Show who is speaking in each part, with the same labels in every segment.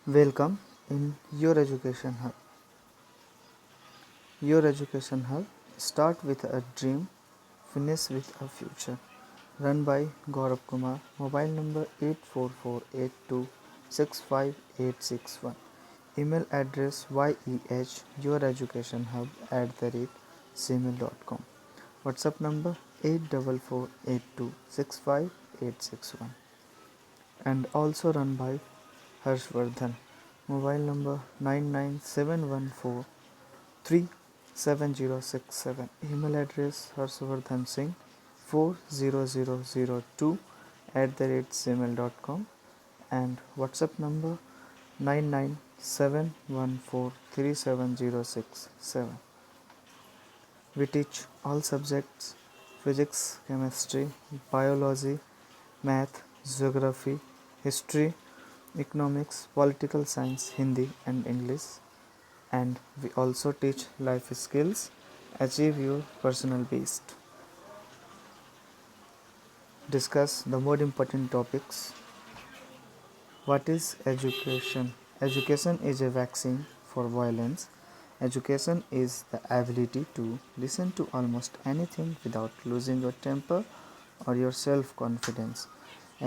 Speaker 1: Welcome in Your Education Hub. Your Education Hub start with a dream, finish with a future. Run by Gaurav Kumar. Mobile number 84482658861. Email address yeheducationhub@gmail.com. WhatsApp number 84482658861. And also run by Harshvardhan. Mobile number 99714 37067. Email address harshavardhansingh 40002 @gmail.com. And WhatsApp number 99714 37067. We teach all subjects: physics, chemistry, biology, math, geography, history, economics, political science, Hindi and English. And we also teach life skills. Achieve your personal best. Discuss the more important topics. What is education? Education is a vaccine for violence. Education is the ability to listen to almost anything without losing your temper or your self-confidence.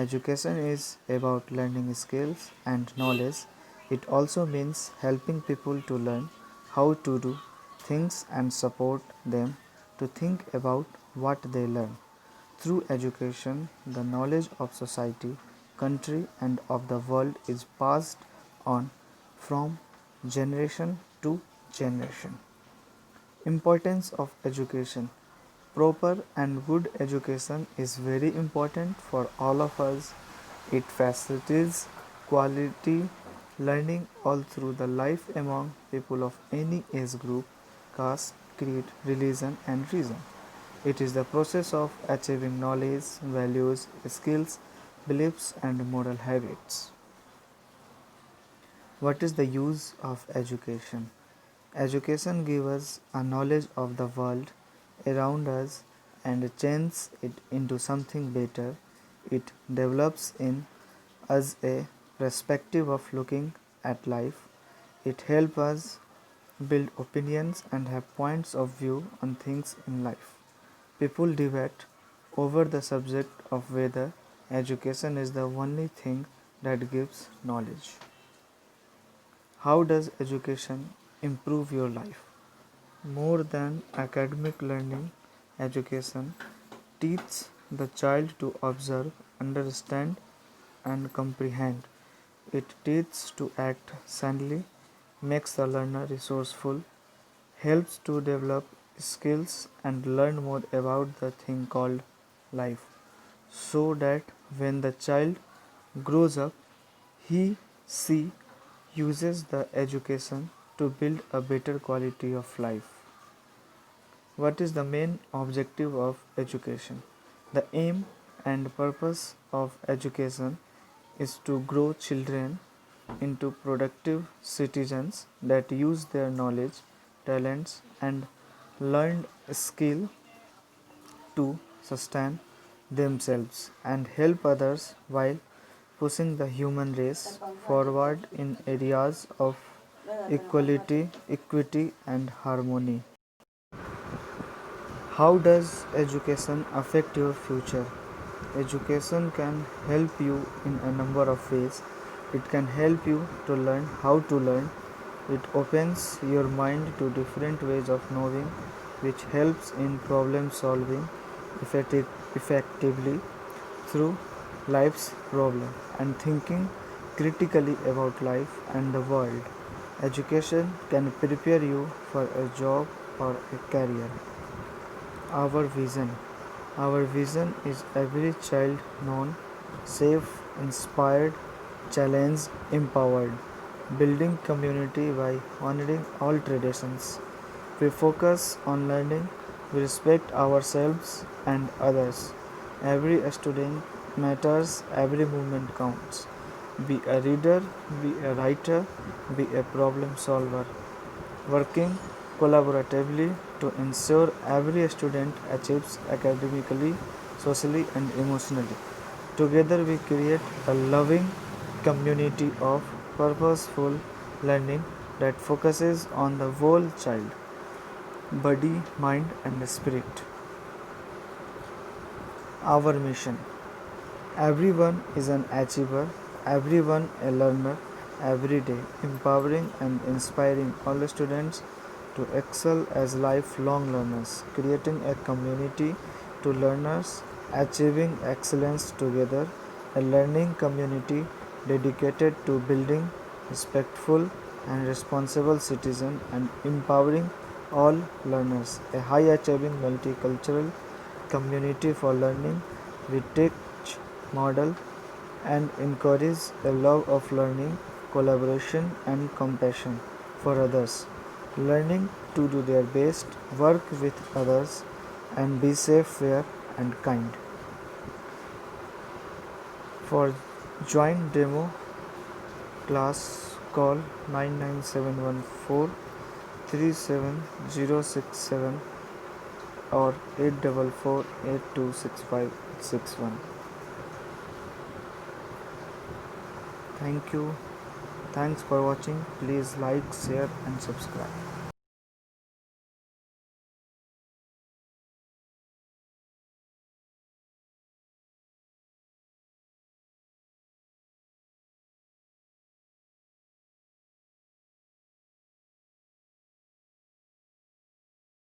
Speaker 1: Education is about learning skills and knowledge. It also means helping people to learn how to do things and support them to think about what they learn. Through education, the knowledge of society, country, and of the world is passed on from generation to generation. Importance of education. Proper and good education is very important for all of us. It facilitates quality learning all through the life among people of any age group, caste, creed, religion, and reason. It is the process of achieving knowledge, values, skills, beliefs, and moral habits. What is the use of education? Education gives us a knowledge of the world around us and changes it into something better. It develops in us a perspective of looking at life. It helps us build opinions and have points of view on things in life. People debate over the subject of whether education is the only thing that gives knowledge. How does education improve your life? More than academic learning, education teaches the child to observe, understand, and comprehend. It teaches to act sanely, makes the learner resourceful, helps to develop skills and learn more about the thing called life, so that when the child grows up, she uses the education to build a better quality of life. What is the main objective of education? The aim and purpose of education is to grow children into productive citizens that use their knowledge, talents, and learned skill to sustain themselves and help others while pushing the human race forward in areas of equality, equity, and harmony. How does education affect your future? Education can help you in a number of ways. It can help you to learn how to learn. It opens your mind to different ways of knowing, which helps in problem solving effectively through life's problem and thinking critically about life and the world. Education can prepare you for a job or a career. Our vision. Our vision is every child known, safe, inspired, challenged, empowered, building community by honoring all traditions. We focus on learning, we respect ourselves and others. Every student matters, every moment counts. Be a reader, be a writer, be a problem solver, working collaboratively to ensure every student achieves academically, socially, and emotionally. Together, we create a loving community of purposeful learning that focuses on the whole child, body, mind, and spirit. Our mission: everyone is an achiever, everyone a learner, every day, empowering and inspiring all students to excel as lifelong learners, creating a community to learners, achieving excellence together, a learning community dedicated to building respectful and responsible citizens and empowering all learners, a high achieving multicultural community for learning. We teach, model, and encourage a love of learning, collaboration, and compassion for others, learning to do their best, work with others, and be safe, fair, and kind. For joint demo class, call 99714 37067 or 844826561. Thank you. Thanks for watching. Please like, share, and subscribe.